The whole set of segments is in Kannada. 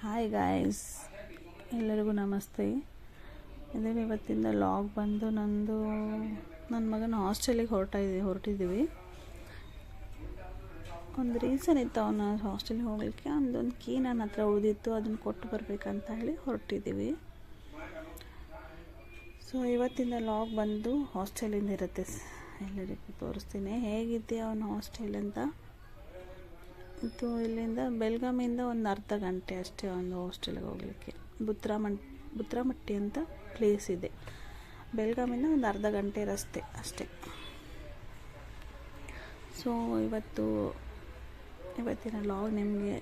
ಹಾಯ್ ಗಾಯ್ಸ್, ಎಲ್ಲರಿಗೂ ನಮಸ್ತೆ. ಇದೇನು ಇವತ್ತಿಂದ ಲಾಗ್ ಬಂದು ನನ್ನ ಮಗನ ಹಾಸ್ಟೆಲಿಗೆ ಹೊರಟಿದ್ದೀವಿ. ಒಂದು ರೀಸನ್ ಇತ್ತು ಅವನ ಹಾಸ್ಟೆಲಿಗೆ ಹೋಗಲಿಕ್ಕೆ. ಒಂದೊಂದು ಕೀ ನನ್ನ ಹತ್ರ ಉಳಿದಿತ್ತು, ಅದನ್ನು ಕೊಟ್ಟು ಬರಬೇಕಂತ ಹೇಳಿ ಹೊರಟಿದ್ದೀವಿ. ಸೊ ಇವತ್ತಿಂದ ಲಾಗ್ ಬಂದು ಹಾಸ್ಟೆಲಿಂದ ಇರುತ್ತೆ. ಎಲ್ಲರಿಗೂ ತೋರಿಸ್ತೀನಿ ಹೇಗಿದ್ದೆ ಅವನ ಹಾಸ್ಟೆಲ್ ಅಂತ. ಇದು ಇಲ್ಲಿಂದ ಬೆಳಗಾಮಿಂದ ಒಂದು ಅರ್ಧ ಗಂಟೆ ಅಷ್ಟೇ ಒಂದು ಹಾಸ್ಟೆಲ್ಗೆ ಹೋಗಲಿಕ್ಕೆ. ಬುತ್ರಮಟ್ಟಿ ಅಂತ ಪ್ಲೇಸ್ ಇದೆ. ಬೆಳಗಾಮಿಂದ ಒಂದು ಅರ್ಧ ಗಂಟೆ ರಸ್ತೆ ಅಷ್ಟೇ. ಸೊ ಇವತ್ತಿನ ಲಾಗ್ ನಿಮಗೆ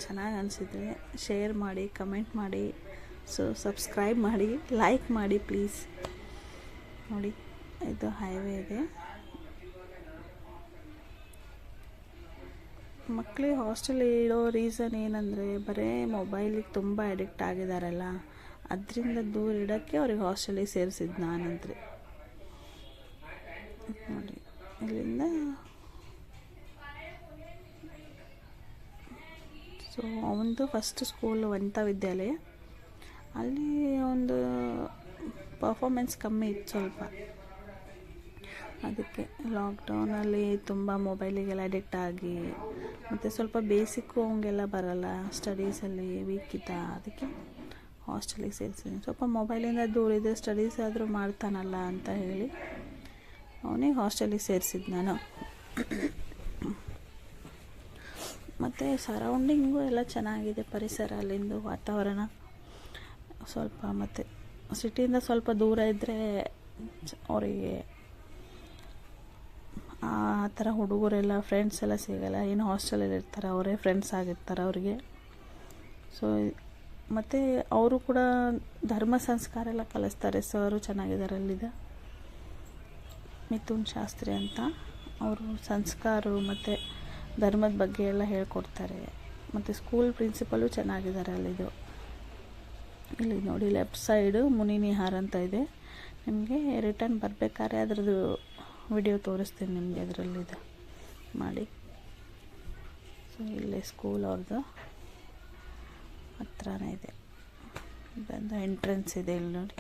ಚೆನ್ನಾಗಿ ಅನಿಸಿದರೆ ಶೇರ್ ಮಾಡಿ, ಕಮೆಂಟ್ ಮಾಡಿ, ಸಬ್ಸ್ಕ್ರೈಬ್ ಮಾಡಿ, ಲೈಕ್ ಮಾಡಿ ಪ್ಲೀಸ್. ನೋಡಿ, ಇದು ಹೈವೇ ಇದೆ. ಮಕ್ಕಳಿಗೆ ಹಾಸ್ಟೆಲ್ ಇಡೋ ರೀಸನ್ ಏನಂದರೆ ಬರೀ ಮೊಬೈಲಿಗೆ ತುಂಬ ಅಡಿಕ್ಟ್ ಆಗಿದ್ದಾರಲ್ಲ, ಅದರಿಂದ ದೂರ ಇಡೋಕ್ಕೆ ಅವ್ರಿಗೆ ಹಾಸ್ಟೆಲಿಗೆ ಸೇರಿಸಿದ್ದು ನಾನಂದ್ರೆ. ನೋಡಿ, ಇಲ್ಲಿಂದ ಸೊ ಅವನದು ಫಸ್ಟ್ ಸ್ಕೂಲ್ ವನಿತಾ ವಿದ್ಯಾಲಯ. ಅಲ್ಲಿ ಒಂದು ಪರ್ಫಾರ್ಮೆನ್ಸ್ ಕಮ್ಮಿ ಇತ್ತು ಸ್ವಲ್ಪ. ಅದಕ್ಕೆ ಲಾಕ್ಡೌನಲ್ಲಿ ತುಂಬ ಮೊಬೈಲಿಗೆಲ್ಲ ಅಡಿಕ್ಟ್ ಆಗಿ, ಮತ್ತು ಸ್ವಲ್ಪ ಬೇಸಿಕ್ಕು ಅವಂಗೆಲ್ಲ ಬರಲ್ಲ, ಸ್ಟಡೀಸಲ್ಲಿ ವೀಕ್ ಇದ್ದ. ಅದಕ್ಕೆ ಹಾಸ್ಟೆಲಿಗೆ ಸೇರಿಸಿದ್ದೀನಿ. ಸ್ವಲ್ಪ ಮೊಬೈಲಿಂದ ದೂರ ಇದ್ದರೆ ಸ್ಟಡೀಸ್ ಆದರೂ ಮಾಡ್ತಾನಲ್ಲ ಅಂತ ಹೇಳಿ ಅವನಿಗೆ ಹಾಸ್ಟೆಲಿಗೆ ಸೇರಿಸಿದ್ದು ನಾನು. ಮತ್ತು ಸರೌಂಡಿಂಗು ಎಲ್ಲ ಚೆನ್ನಾಗಿದೆ, ಪರಿಸರ ಅಲ್ಲಿಂದು ವಾತಾವರಣ ಸ್ವಲ್ಪ. ಮತ್ತು ಸಿಟಿಯಿಂದ ಸ್ವಲ್ಪ ದೂರ ಇದ್ದರೆ ಅವರಿಗೆ ಆ ಥರ ಹುಡುಗರೆಲ್ಲ ಫ್ರೆಂಡ್ಸ್ ಎಲ್ಲ ಸಿಗಲ್ಲ. ಏನು ಹಾಸ್ಟೆಲಲ್ಲಿ ಇರ್ತಾರೆ ಅವರೇ ಫ್ರೆಂಡ್ಸ್ ಆಗಿರ್ತಾರೆ ಅವ್ರಿಗೆ. ಸೊ ಮತ್ತು ಅವರು ಕೂಡ ಧರ್ಮ ಸಂಸ್ಕಾರ ಎಲ್ಲ ಕಲಿಸ್ತಾರೆ. ಸರು ಚೆನ್ನಾಗಿದ್ದಾರೆ ಅಲ್ಲಿದೆ, ಮಿಥುನ್ ಶಾಸ್ತ್ರಿ ಅಂತ. ಅವರು ಸಂಸ್ಕಾರ ಮತ್ತು ಧರ್ಮದ ಬಗ್ಗೆ ಎಲ್ಲ ಹೇಳ್ಕೊಡ್ತಾರೆ. ಮತ್ತು ಸ್ಕೂಲ್ ಪ್ರಿನ್ಸಿಪಲು ಚೆನ್ನಾಗಿದ್ದಾರೆ ಅಲ್ಲಿದು. ಇಲ್ಲಿ ನೋಡಿ, ಲೆಫ್ಟ್ ಸೈಡು ಮುನಿನಿಹಾರ್ ಅಂತ ಇದೆ. ನಿಮಗೆ ರಿಟರ್ನ್ ಬರಬೇಕಾದ್ರೆ ಅದರದ್ದು ವಿಡಿಯೋ ತೋರಿಸ್ತೀನಿ ನಿಮಗೆ, ಅದರಲ್ಲಿದೆ ಮಾಡಿ. ಸೊ ಇಲ್ಲೇ ಸ್ಕೂಲ್ ಅವ್ರದ್ದು ಹತ್ರನೇ ಇದೆ. ಇದೊಂದು ಎಂಟ್ರೆನ್ಸ್ ಇದೆ ಇಲ್ಲಿ ನೋಡಿ,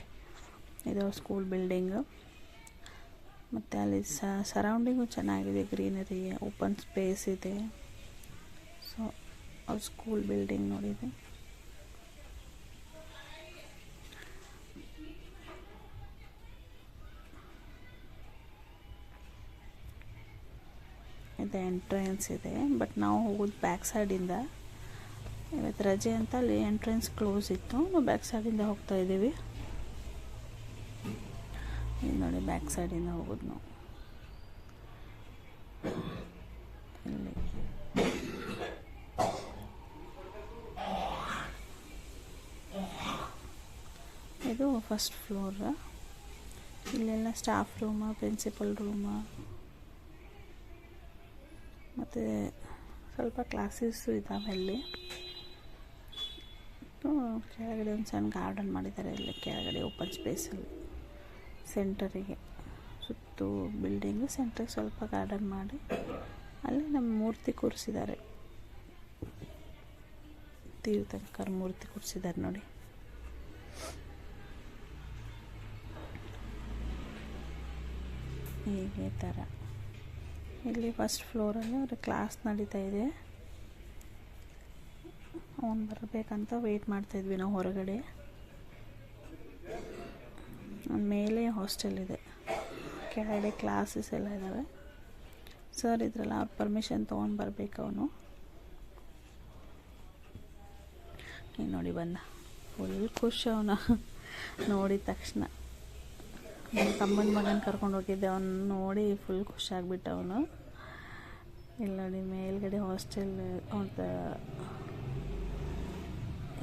ಇದು ಸ್ಕೂಲ್ ಬಿಲ್ಡಿಂಗು. ಮತ್ತು ಅಲ್ಲಿ ಸರೌಂಡಿಂಗು ಚೆನ್ನಾಗಿದೆ, ಗ್ರೀನರಿ, ಓಪನ್ ಸ್ಪೇಸ್ ಇದೆ. ಸೊ ಅವ್ರ ಸ್ಕೂಲ್ ಬಿಲ್ಡಿಂಗ್ ನೋಡಿದೆ. ಇದು ಎಂಟ್ರೆನ್ಸ್ ಇದೆ, ಬಟ್ ನಾವು ಹೋಗೋದು ಬ್ಯಾಕ್ ಸೈಡಿಂದ. ಇವತ್ತು ರಜೆ ಅಂತ ಅಲ್ಲಿ ಎಂಟ್ರೆನ್ಸ್ ಕ್ಲೋಸ್ ಇತ್ತು, ನಾವು ಬ್ಯಾಕ್ ಸೈಡಿಂದ ಹೋಗ್ತಾ ಇದ್ದೀವಿ. ಇಲ್ಲಿ ನೋಡಿ, ಬ್ಯಾಕ್ ಸೈಡಿಂದ ಹೋಗೋದು ನಾವು. ಇಲ್ಲಿ ಇದು ಫಸ್ಟ್ ಫ್ಲೋರ್. ಇಲ್ಲೆಲ್ಲ ಸ್ಟಾಫ್ ರೂಮ, ಪ್ರಿನ್ಸಿಪಲ್ ರೂಮ, ಮತ್ತು ಸ್ವಲ್ಪ ಕ್ಲಾಸಸ್ಸು ಇದ್ದಾವೆ ಅಲ್ಲಿ. ಕೆಳಗಡೆ ಒಂದು ಸಣ್ಣ ಗಾರ್ಡನ್ ಮಾಡಿದ್ದಾರೆ. ಇಲ್ಲಿ ಕೆಳಗಡೆ ಓಪನ್ ಸ್ಪೇಸಲ್ಲಿ ಸೆಂಟರಿಗೆ ಸುತ್ತು ಬಿಲ್ಡಿಂಗು, ಸೆಂಟ್ರಿಗೆ ಸ್ವಲ್ಪ ಗಾರ್ಡನ್ ಮಾಡಿ ಅಲ್ಲಿ ನಮ್ಮ ಮೂರ್ತಿ ಕೂರಿಸಿದ್ದಾರೆ. ತೀರ್ಥಂಕರ್ ಮೂರ್ತಿ ಕೂರಿಸಿದ್ದಾರೆ ನೋಡಿ. ಹೀಗೆ ಥರ ಇಲ್ಲಿ ಫಸ್ಟ್ ಫ್ಲೋರಲ್ಲಿ ಅವ್ರ ಕ್ಲಾಸ್ ನಡೀತಾ ಇದೆ. ಅವನು ಬರಬೇಕಂತ ವೆಯ್ಟ್ ಮಾಡ್ತಾಯಿದ್ವಿ ನಾವು ಹೊರಗಡೆ. ಮೇಲೆ ಹಾಸ್ಟೆಲ್ ಇದೆ, ಕೆಳಗಡೆ ಕ್ಲಾಸಸ್ ಎಲ್ಲ ಇದ್ದಾವೆ. ಸರ್ ಇದ್ರಲ್ಲ, ಅವ್ರ ಪರ್ಮಿಷನ್ ತೊಗೊಂಡು ಬರಬೇಕು ಅವನು. ಈಗ ನೋಡಿ ಬಂದ, ಫುಲ್ ಖುಷಿ ಅವನು ನೋಡಿದ ತಕ್ಷಣ. ನನ್ನ ತಮ್ಮನ ಮಗನ ಕರ್ಕೊಂಡು ಹೋಗಿದ್ದೆ, ಅವನು ನೋಡಿ ಫುಲ್ ಖುಷಿಯಾಗ್ಬಿಟ್ಟ ಅವನು. ಇಲ್ಲಿ ನೋಡಿ, ಮೇಲ್ಗಡೆ ಹಾಸ್ಟೆಲ್ ಅಂತ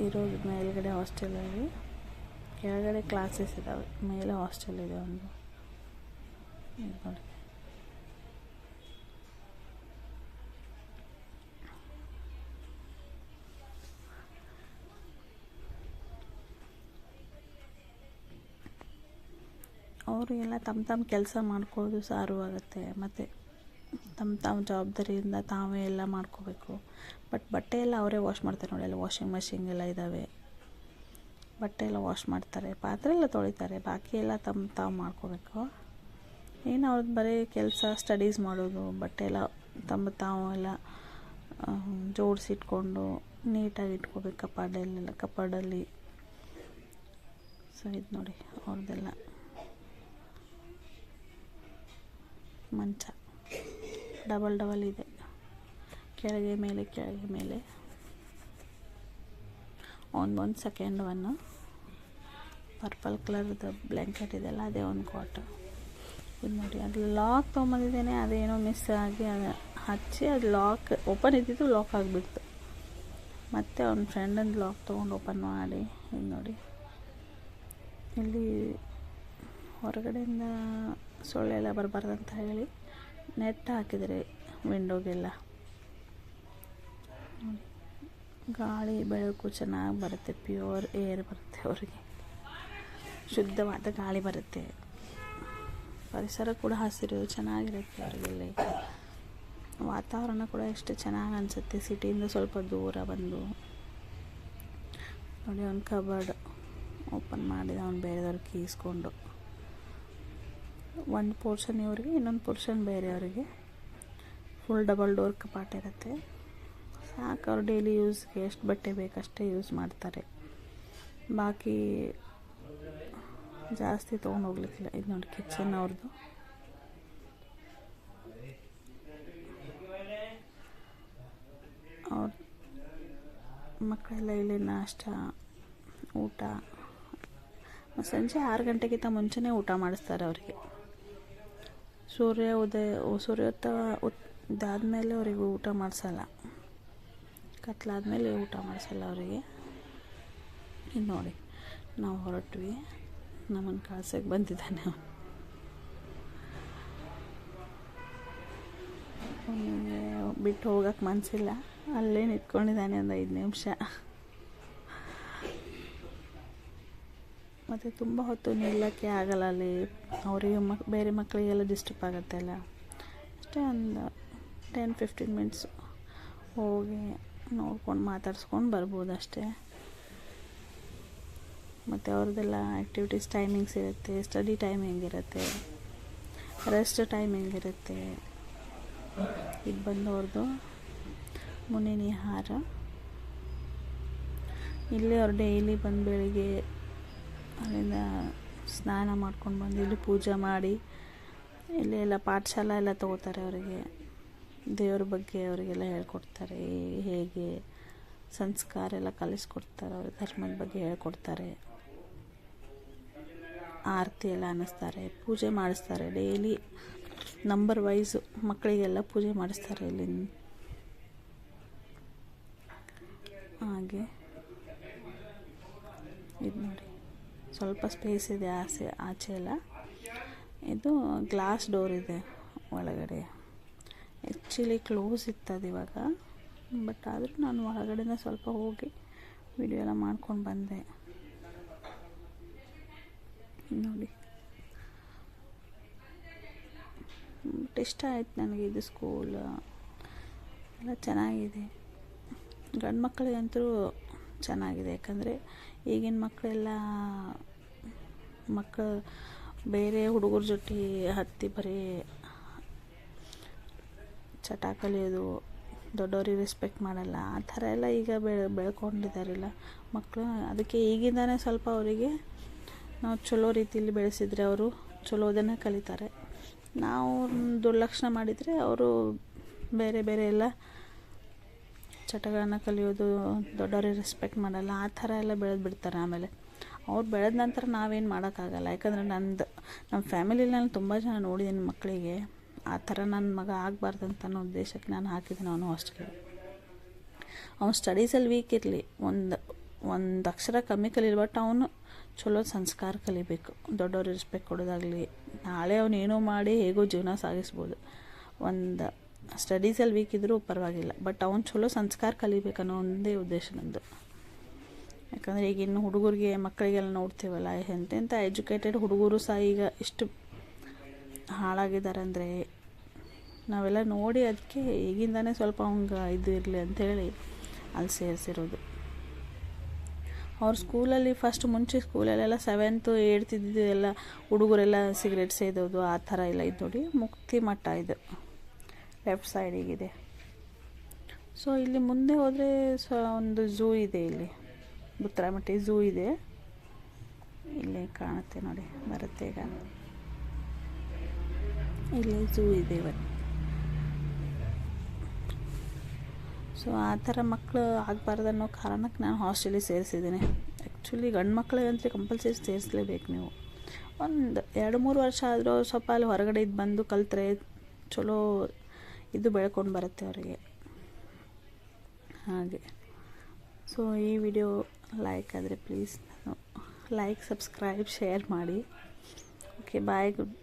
ಇರೋದು, ಮೇಲ್ಗಡೆ ಹಾಸ್ಟೆಲಲ್ಲಿ ಕೆಳಗಡೆ ಕ್ಲಾಸಸ್ ಇದ್ದಾವೆ, ಮೇಲೆ ಹಾಸ್ಟೆಲ್ ಇದೆ ಒಂದು. ನೋಡಿ, ಅವರು ಎಲ್ಲ ತಮ್ಮ ಕೆಲಸ ಮಾಡ್ಕೊಳ್ಳೋದು ಸಾರು ಆಗುತ್ತೆ. ಮತ್ತು ತಮ್ಮ ಜವಾಬ್ದಾರಿಯಿಂದ ತಾವೇ ಎಲ್ಲ ಮಾಡ್ಕೋಬೇಕು. ಬಟ್ ಬಟ್ಟೆ ಎಲ್ಲ ಅವರೇ ವಾಶ್ ಮಾಡ್ತಾರೆ ನೋಡಿ, ಎಲ್ಲ ವಾಷಿಂಗ್ ಮಷಿನ್ ಎಲ್ಲ ಇದ್ದಾವೆ, ಬಟ್ಟೆ ಎಲ್ಲ ವಾಶ್ ಮಾಡ್ತಾರೆ, ಪಾತ್ರೆ ಎಲ್ಲ ತೊಳಿತಾರೆ, ಬಾಕಿ ಎಲ್ಲ ತಾವು ಮಾಡ್ಕೋಬೇಕು. ಏನು ಅವ್ರದ್ದು ಬರೀ ಕೆಲಸ ಸ್ಟಡೀಸ್ ಮಾಡೋದು, ಬಟ್ಟೆ ಎಲ್ಲ ತಾವು ಎಲ್ಲ ಜೋಡಿಸಿಟ್ಕೊಂಡು ನೀಟಾಗಿ ಇಟ್ಕೋಬೇಕು ಕಪಾಡಲ್ಲಿ. ಸೊ ಇದು ನೋಡಿ ಅವ್ರದ್ದೆಲ್ಲ ಮಂಚ ಡಬಲ್ ಇದೆ, ಕೆಳಗೆ ಮೇಲೆ ಒಂದು ಸೆಕೆಂಡ್ ಒನ್ನು ಪರ್ಪಲ್ ಕಲರ್ದು ಬ್ಲ್ಯಾಂಕೆಟ್ ಇದೆಯಲ್ಲ, ಅದೇ ಒಂದು ಕಾಟ್. ಇದು ನೋಡಿ, ಅದು ಲಾಕ್ ತೊಗೊಂಬಂದಿದ್ದೇನೆ, ಅದೇನೋ ಮಿಸ್ ಆಗಿ ಅದು ಹಚ್ಚಿ ಅದು ಲಾಕ್ ಓಪನ್ ಇದ್ದಿದ್ದು ಲಾಕ್ ಆಗಿಬಿಡ್ತು. ಮತ್ತು ಅವ್ನ ಫ್ರೆಂಡಂದು ಲಾಕ್ ತೊಗೊಂಡು ಓಪನ್ ಮಾಡಿ. ಇದು ನೋಡಿ, ಇಲ್ಲಿ ಹೊರಗಡೆಯಿಂದ ಸೊಳ್ಳೆ ಎಲ್ಲ ಬರಬಾರ್ದಂತ ಹೇಳಿ ನೆಟ್ ಹಾಕಿದರೆ ವಿಂಡೋಗೆಲ್ಲ. ಗಾಳಿ ಬೆಳಕು ಚೆನ್ನಾಗಿ ಬರುತ್ತೆ, ಪ್ಯೂರ್ ಏರ್ ಬರುತ್ತೆ, ಅವರಿಗೆ ಶುದ್ಧವಾದ ಗಾಳಿ ಬರುತ್ತೆ. ಪರಿಸರ ಕೂಡ ಹಸಿರು ಚೆನ್ನಾಗಿರುತ್ತೆ ಅವರಿಗೆಲ್ಲ. ವಾತಾವರಣ ಕೂಡ ಎಷ್ಟು ಚೆನ್ನಾಗಿ ಅನಿಸುತ್ತೆ ಸಿಟಿಯಿಂದ ಸ್ವಲ್ಪ ದೂರ ಬಂದು. ನೋಡಿ, ಅವ್ನು ಕಬರ್ಡ್ ಓಪನ್ ಮಾಡಿದ, ಅವ್ನು ಬೇರೆದವ್ರಿಗೆ ಕೀಸ್ಕೊಂಡು ಒಂದು ಪೋರ್ಷನ್ ಇವರಿಗೆ, ಇನ್ನೊಂದು ಪೋರ್ಷನ್ ಬೇರೆಯವರಿಗೆ. ಫುಲ್ ಡಬಲ್ ಡೋರ್ ಕಪಾಟ ಇರುತ್ತೆ. ಸಾಕು, ಅವ್ರು ಡೈಲಿ ಯೂಸ್ಗೆ ಎಷ್ಟು ಬಟ್ಟೆ ಬೇಕಷ್ಟೇ ಯೂಸ್ ಮಾಡ್ತಾರೆ, ಬಾಕಿ ಜಾಸ್ತಿ ತೊಗೊಂಡು ಹೋಗ್ಲಿಕ್ಕಿಲ್ಲ. ಇದು ನೋಡಿ ಕಿಚನ್ ಅವ್ರದ್ದು. ಅವ್ರ ಮಕ್ಕಳೆಲ್ಲ ಇಲ್ಲಿ ನಾಷ್ಟ ಊಟ ಸಂಜೆ 6 ಗಂಟೆಗಿಂತ ಮುಂಚೆನೇ ಊಟ ಮಾಡಿಸ್ತಾರೆ ಅವರಿಗೆ. ಸೂರ್ಯೋದಯ ಇದಾದಮೇಲೆ ಅವರಿಗೆ ಊಟ ಮಾಡಿಸಲ್ಲ, ಕತ್ಲಾದ್ಮೇಲೆ ಊಟ ಮಾಡಿಸಲ್ಲ ಅವರಿಗೆ. ಇದು ನೋಡಿ, ನಾವು ಹೊರಟ್ವಿ, ನಮ್ಮನ್ನು ಕಳ್ಸಕ್ಕೆ ಬಂದಿದ್ದಾನೆ ಅವನಿಗೆ ಬಿಟ್ಟು ಹೋಗೋಕ್ಕೆ ಮನಸ್ಸಿಲ್ಲ, ಅಲ್ಲೇ ನಿಂತ್ಕೊಂಡಿದ್ದಾನೆ ಒಂದು 5 ನಿಮಿಷ. ಮತ್ತು ತುಂಬ ಹೊತ್ತು ನಿಲ್ಲಕ್ಕೆ ಆಗಲ್ಲ ಅಲ್ಲಿ, ಅವರಿಗೆ ಬೇರೆ ಮಕ್ಕಳಿಗೆಲ್ಲ ಡಿಸ್ಟರ್ಬ್ ಆಗುತ್ತೆ ಅಲ್ಲ. ಅಷ್ಟೇ ಒಂದು 10-15 ಮಿನಿಟ್ಸು ಹೋಗಿ ನೋಡ್ಕೊಂಡು ಮಾತಾಡ್ಸ್ಕೊಂಡು ಬರ್ಬೋದು ಅಷ್ಟೇ. ಮತ್ತು ಅವ್ರದ್ದೆಲ್ಲ ಆ್ಯಕ್ಟಿವಿಟೀಸ್ ಟೈಮಿಂಗ್ಸ್ ಇರುತ್ತೆ, ಸ್ಟಡಿ ಟೈಮಿಂಗ್ ಇರುತ್ತೆ, ರೆಸ್ಟ್ ಟೈಮಿಂಗ್ ಇರುತ್ತೆ. ಇದು ಬಂದು ಅವ್ರದ್ದು ಮುನಿನಿಹಾರ. ಇಲ್ಲಿ ಅವ್ರು ಡೈಲಿ ಬಂದು ಬೆಳಿಗ್ಗೆ ಅಲ್ಲಿಂದ ಸ್ನಾನ ಮಾಡ್ಕೊಂಡು ಬಂದು ಇಲ್ಲಿ ಪೂಜೆ ಮಾಡಿ, ಇಲ್ಲಿ ಎಲ್ಲ ಪಾಠಶಾಲೆ ಎಲ್ಲ ತೊಗೋತಾರೆ ಅವರಿಗೆ. ದೇವ್ರ ಬಗ್ಗೆ ಅವರಿಗೆಲ್ಲ ಹೇಳ್ಕೊಡ್ತಾರೆ, ಹೇಗೆ ಸಂಸ್ಕಾರ ಎಲ್ಲ ಕಲಿಸ್ಕೊಡ್ತಾರೆ, ಅವ್ರ ಧರ್ಮದ ಬಗ್ಗೆ ಹೇಳ್ಕೊಡ್ತಾರೆ, ಆರತಿ ಎಲ್ಲ ಅನ್ನಿಸ್ತಾರೆ, ಪೂಜೆ ಮಾಡಿಸ್ತಾರೆ. ಡೈಲಿ ನಂಬರ್ ವೈಸು ಮಕ್ಕಳಿಗೆಲ್ಲ ಪೂಜೆ ಮಾಡಿಸ್ತಾರೆ ಇಲ್ಲಿ. ಹಾಗೆ ಇದು ನೋಡಿ, ಸ್ವಲ್ಪ ಸ್ಪೇಸ್ ಇದೆ ಆಚೆ ಎಲ್ಲ. ಇದು ಗ್ಲಾಸ್ ಡೋರ್ ಇದೆ ಒಳಗಡೆ. ಆ್ಯಕ್ಚುಲಿ ಕ್ಲೋಸ್ ಇತ್ತದು ಇವಾಗ, ಬಟ್ ಆದರೂ ನಾನು ಒಳಗಡೆನೇ ಸ್ವಲ್ಪ ಹೋಗಿ ವಿಡಿಯೋ ಎಲ್ಲ ಮಾಡ್ಕೊಂಡು ಬಂದೆ. ನೋಡಿ, ಬಟ್ ಇಷ್ಟ ಆಯ್ತು ನನಗೆ ಇದು ಸ್ಕೂಲ್ ಎಲ್ಲ ಚೆನ್ನಾಗಿದೆ. ಗಂಡು ಮಕ್ಕಳಿಗಂತೂ ಚೆನ್ನಾಗಿದೆ, ಯಾಕಂದರೆ ಈಗಿನ ಮಕ್ಕಳು ಬೇರೆ ಹುಡುಗರ ಜೊತೆ ಹತ್ತಿ ಬರೀ ಚಟ ಕಲಿಯೋದು, ದೊಡ್ಡವ್ರಿಗೆ ರೆಸ್ಪೆಕ್ಟ್ ಮಾಡಲ್ಲ, ಆ ಥರ ಎಲ್ಲ ಈಗ ಬೆಳ್ಕೊಂಡಿದ್ದಾರಿಲ್ಲ ಮಕ್ಕಳು. ಅದಕ್ಕೆ ಈಗಿಂದಾನೇ ಸ್ವಲ್ಪ ಅವರಿಗೆ ನಾವು ಚಲೋ ರೀತಿಯಲ್ಲಿ ಬೆಳೆಸಿದರೆ ಅವರು ಚಲೋದನ್ನೇ ಕಲಿತಾರೆ. ನಾವು ದುರ್ಲಕ್ಷಣ ಮಾಡಿದರೆ ಅವರು ಬೇರೆ ಎಲ್ಲ ಚಟಗಳನ್ನು ಕಲಿಯೋದು, ದೊಡ್ಡವ್ರಿಗೆ ರೆಸ್ಪೆಕ್ಟ್ ಮಾಡಲ್ಲ, ಆ ಥರ ಎಲ್ಲ ಬಿಡ್ತಾರೆ. ಆಮೇಲೆ ಅವ್ರು ಬೆಳೆದ ನಂತರ ನಾವೇನು ಮಾಡೋಕ್ಕಾಗಲ್ಲ. ಯಾಕಂದರೆ ನಮ್ಮ ಫ್ಯಾಮಿಲಿಲಿ ನಾನು ತುಂಬ ಜನ ನೋಡಿದ್ದೀನಿ ಮಕ್ಕಳಿಗೆ ಆ ಥರ. ನನ್ನ ಮಗ ಆಗಬಾರ್ದಂತ ಅನ್ನೋ ಉದ್ದೇಶಕ್ಕೆ ನಾನು ಹಾಕಿದ್ದೀನಿ ಅವನು ಹಾಸ್ಟೆಲ್ಗೆ. ಅವನು ಸ್ಟಡೀಸಲ್ಲಿ ವೀಕ್ ಇರಲಿ, ಒಂದು ಅಕ್ಷರ ಕಮ್ಮಿ ಕಲೀಲಿ, ಬಟ್ ಅವನು ಚಲೋ ಸಂಸ್ಕಾರ ಕಲಿಬೇಕು. ದೊಡ್ಡವ್ರಿಗೆ ರೆಸ್ಪೆಕ್ಟ್ ಕೊಡೋದಾಗಲಿ, ನಾಳೆ ಅವನು ಏನೋ ಮಾಡಿ ಹೇಗೋ ಜೀವನ ಸಾಗಿಸ್ಬೋದು. ಒಂದು ಸ್ಟಡೀಸಲ್ಲಿ ವೀಕ್ ಇದ್ದರೂ ಪರವಾಗಿಲ್ಲ, ಬಟ್ ಅವ್ನು ಚಲೋ ಸಂಸ್ಕಾರ ಕಲಿಬೇಕನ್ನೋ ಒಂದೇ ಉದ್ದೇಶ ನಂದು. ಯಾಕಂದರೆ ಈಗಿನ್ನು ಹುಡುಗರಿಗೆ ಮಕ್ಕಳಿಗೆಲ್ಲ ನೋಡ್ತೀವಲ್ಲ, ಎಂತೆಂಥ ಎಜುಕೇಟೆಡ್ ಹುಡುಗರು ಸಹ ಈಗ ಎಷ್ಟು ಹಾಳಾಗಿದ್ದಾರೆ ಅಂದರೆ ನಾವೆಲ್ಲ ನೋಡಿ ಅದಕ್ಕೆ ಈಗಿಂದನೇ ಸ್ವಲ್ಪ ಅವ್ನಿಗೆ ಇದು ಇರಲಿ ಅಂಥೇಳಿ ಅಲ್ಲಿ ಸೇರಿಸಿರೋದು. ಅವ್ರ ಸ್ಕೂಲಲ್ಲಿ ಮುಂಚೆ ಸ್ಕೂಲಲ್ಲೆಲ್ಲ 7th 8th ಎಲ್ಲ ಹುಡುಗರೆಲ್ಲ ಸಿಗರೇಟ್ ಸೇದೋದು ಆ ಥರ ಎಲ್ಲ ಇದು ನೋಡಿ, ಮುಕ್ತಿ ಮಠ ಇದು ಲೆಫ್ಟ್ ಸೈಡಿಗಿದೆ. ಸೊ ಇಲ್ಲಿ ಮುಂದೆ ಹೋದರೆ ಒಂದು ಝೂ ಇದೆ, ಇಲ್ಲಿ ಬುತ್ರಾಮಟ್ಟಿ ಝೂ ಇದೆ, ಇಲ್ಲಿ ಕಾಣುತ್ತೆ ನೋಡಿ, ಬರುತ್ತೆ ಈಗ, ಇಲ್ಲಿ ಝೂ ಇದೆ ಇವತ್ತು. ಸೊ ಆ ಥರ ಮಕ್ಕಳು ಆಗಬಾರ್ದು ಅನ್ನೋ ಕಾರಣಕ್ಕೆ ನಾನು ಹಾಸ್ಟೆಲಿಗೆ ಸೇರಿಸಿದ್ದೀನಿ. ಆ್ಯಕ್ಚುಲಿ ಗಂಡು ಮಕ್ಕಳಿಗಂತೂ ಕಂಪಲ್ಸರಿ ಸೇರಿಸಲೇಬೇಕು ನೀವು. ಒಂದು 2-3 ವರ್ಷ ಆದರೂ ಸ್ವಲ್ಪ ಅಲ್ಲಿ ಹೊರಗಡೆ ಇದು ಬಂದು ಕಲ್ತ್ರೆ ಚಲೋ ಇದು ಬೆಳ್ಕೊಂಡು ಬರುತ್ತೆ ಅವರಿಗೆ, ಹಾಗೆ. ಸೊ ಈ ವಿಡಿಯೋ ಲೈಕ್ ಆದರೆ ಪ್ಲೀಸ್ ಲೈಕ್, ಸಬ್ಸ್ಕ್ರೈಬ್, ಶೇರ್ ಮಾಡಿ. ಓಕೆ, ಬಾಯ್, ಗುಡ್.